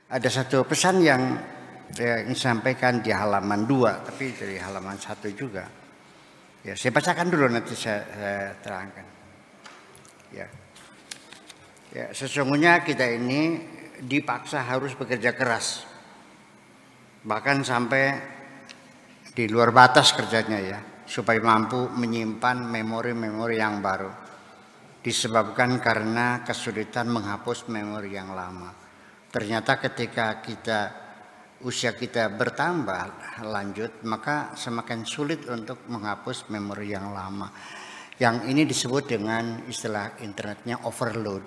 Ada satu pesan yang saya ingin sampaikan di halaman 2, tapi dari halaman 1 juga. Ya, saya bacakan dulu nanti saya terangkan. Ya. Ya, sesungguhnya kita ini dipaksa harus bekerja keras. Bahkan sampai di luar batas kerjanya ya, supaya mampu menyimpan memori-memori yang baru. Disebabkan karena kesulitan menghapus memori yang lama. Ternyata ketika usia kita bertambah lanjut, maka semakin sulit untuk menghapus memori yang lama. Yang ini disebut dengan istilah internetnya overload.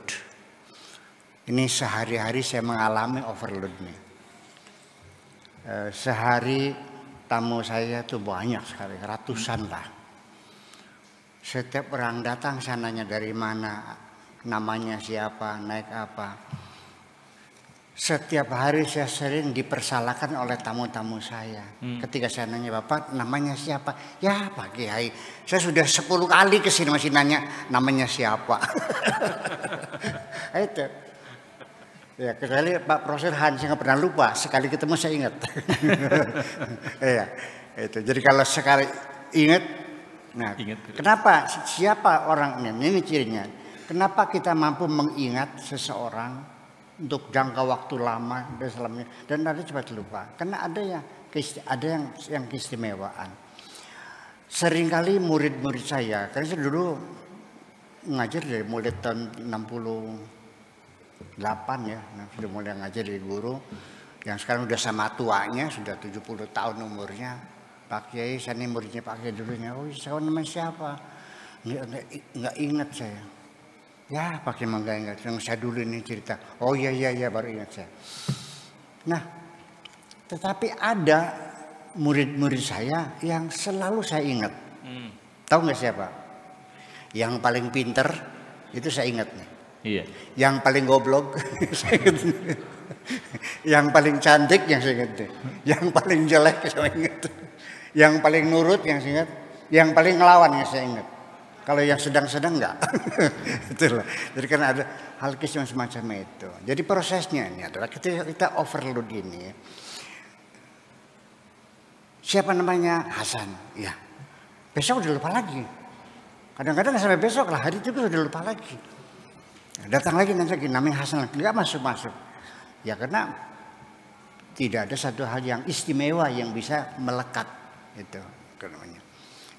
Ini sehari-hari saya mengalami overload nih. Sehari tamu saya tuh banyak sekali, ratusan lah. Setiap orang datang saya nanya dari mana, namanya siapa, naik apa. Setiap hari saya sering dipersalahkan oleh tamu-tamu saya. Ketika saya nanya, Bapak namanya siapa? Ya Pak Kiai, saya sudah 10 kali kesini masih nanya namanya siapa. Itu. Ya kecuali Pak Profesor Hans yang nggak pernah lupa, sekali ketemu saya ingat. Iya, itu. Jadi kalau sekali ingat, nah kenapa siapa orang ini cirinya? Kenapa kita mampu mengingat seseorang untuk jangka waktu lama dan selamanya, dan ada cepat lupa? Karena ada yang keistimewaan. Seringkali murid-murid saya, karena saya dulu ngajar dari mulai tahun 68 ya, sudah mulai ngajar dari guru yang sekarang udah sama tuanya, sudah 70 tahun umurnya. Pak Kiai, saya ini muridnya Pak Kiai dulunya. Oh, saya namanya siapa? Nggak ingat saya. Ya pakai mangga ingat, yang saya dulu ini cerita. Oh iya baru ingat saya. Nah, tetapi ada murid-murid saya yang selalu saya ingat. Tahu nggak siapa? Yang paling pinter itu saya ingat nih. Iya. Yang paling goblok saya ingat. Yang paling cantik yang saya ingat. Yang paling jelek saya ingat. Yang paling nurut yang saya ingat. Yang paling ngelawan yang saya ingat. Kalau yang sedang-sedang enggak. Itulah. Jadi kan ada hal kisah semacam itu. Jadi prosesnya ini adalah ketika kita overload ini. Siapa namanya? Hasan. Ya. Besok udah lupa lagi. Kadang-kadang sampai besok lah, hari itu udah lupa lagi. Datang lagi nanti namanya Hasan, enggak masuk-masuk. Ya karena tidak ada satu hal yang istimewa yang bisa melekat itu namanya.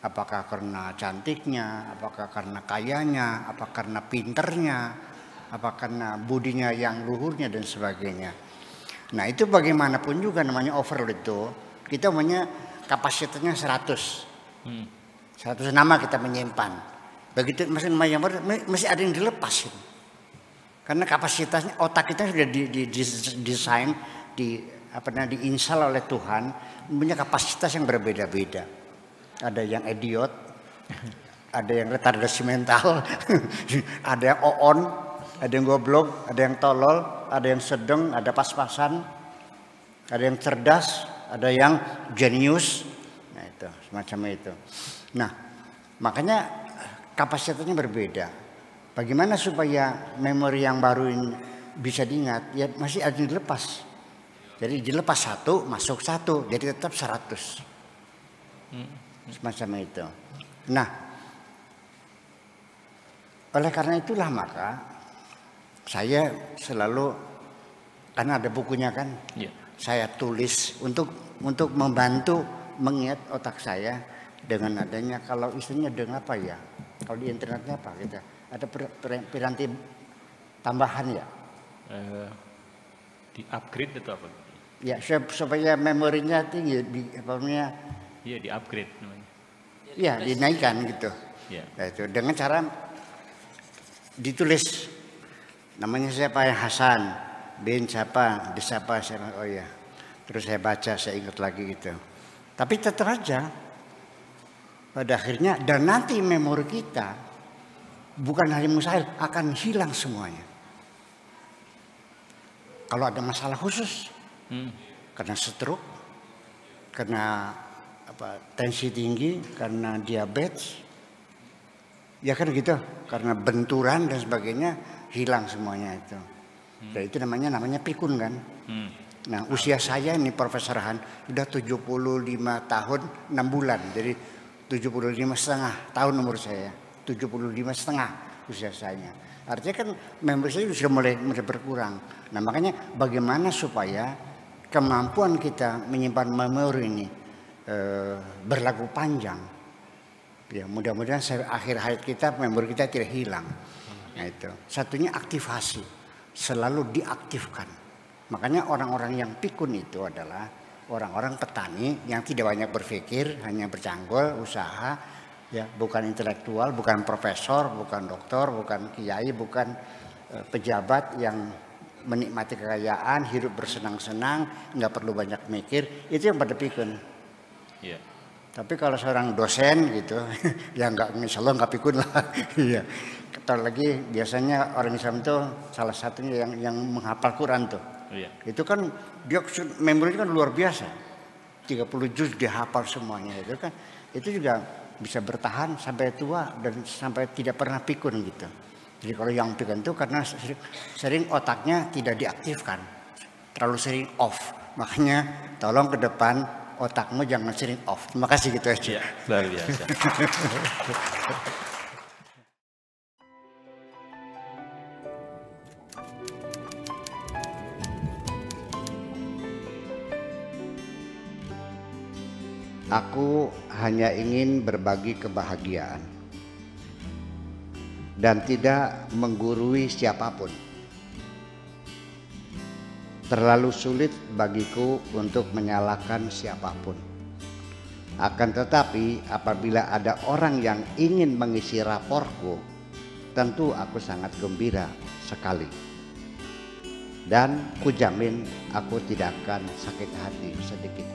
Apakah karena cantiknya, apakah karena kayanya, apakah karena pinternya, apakah karena budinya yang luhurnya dan sebagainya. Nah itu bagaimanapun juga namanya overload itu, kita punya kapasitasnya 100. 100 nama kita menyimpan. Begitu masih ada yang dilepasin. Karena kapasitasnya otak kita sudah didesain, diinstal oleh Tuhan, punya kapasitas yang berbeda-beda. Ada yang idiot, ada yang retardasi mental, ada yang oon, ada yang goblok, ada yang tolol, ada yang sedang, ada pas-pasan, ada yang cerdas, ada yang jenius. Nah itu semacam itu. Nah makanya kapasitasnya berbeda. Bagaimana supaya memori yang baru ini bisa diingat? Ya masih ada yang dilepas. Jadi dilepas 1 masuk 1, jadi tetap 100. Semacam itu. Nah, oleh karena itulah maka saya selalu, karena ada bukunya kan, saya tulis untuk membantu mengingat otak saya dengan adanya, kalau istilahnya dengan apa ya? Kalau di internetnya apa gitu? Ada piranti tambahan ya? Di upgrade atau apa? Ya supaya memorinya tinggi, Iya di upgrade namanya. Iya dinaikkan gitu. Ya. Nah, itu dengan cara ditulis namanya siapa ya, Hasan bin siapa, disapa saya, oh ya. Terus saya baca, saya ingat lagi gitu. Tapi tetap aja pada akhirnya, dan nanti memori kita bukan hanya mustahil, akan hilang semuanya. Kalau ada masalah khusus, karena stroke, karena tensi tinggi, karena diabetes, ya kan gitu, karena benturan dan sebagainya, hilang semuanya itu. Dan itu namanya pikun kan. Nah usia saya ini Profesor Han sudah 75 tahun 6 bulan. Jadi 75,5 tahun umur saya. 75,5 usia saya. Artinya kan memori saya sudah mulai berkurang. Nah makanya bagaimana supaya kemampuan kita menyimpan memori ini berlaku panjang. Ya mudah-mudahan akhir hayat kita memori kita tidak hilang. Nah itu. Satunya aktivasi, selalu diaktifkan. Makanya orang-orang yang pikun itu adalah orang-orang petani yang tidak banyak berpikir, hanya bercanggol, usaha, ya bukan intelektual, bukan profesor, bukan doktor, bukan kiai, bukan pejabat yang menikmati kekayaan, hidup bersenang-senang, nggak perlu banyak mikir, itu yang pada pikun. Iya. Tapi kalau seorang dosen gitu, ya nggak, insya Allah nggak pikun lah. Iya. Lagi biasanya orang Islam itu salah satunya yang menghafal Quran tuh. Iya. Itu kan dia memorinya kan luar biasa. 30 juz dia hafal semuanya itu kan. Itu juga bisa bertahan sampai tua dan sampai tidak pernah pikun gitu. Jadi kalau yang pikun itu karena sering otaknya tidak diaktifkan. Terlalu sering off. Makanya tolong ke depan otakmu jangan sering off. Terima kasih gitu aja. Iya, luar biasa. Aku hanya ingin berbagi kebahagiaan dan tidak menggurui siapapun. Terlalu sulit bagiku untuk menyalahkan siapapun. Akan tetapi apabila ada orang yang ingin mengisi raportku, tentu aku sangat gembira sekali. Dan kujamin aku tidak akan sakit hati sedikit.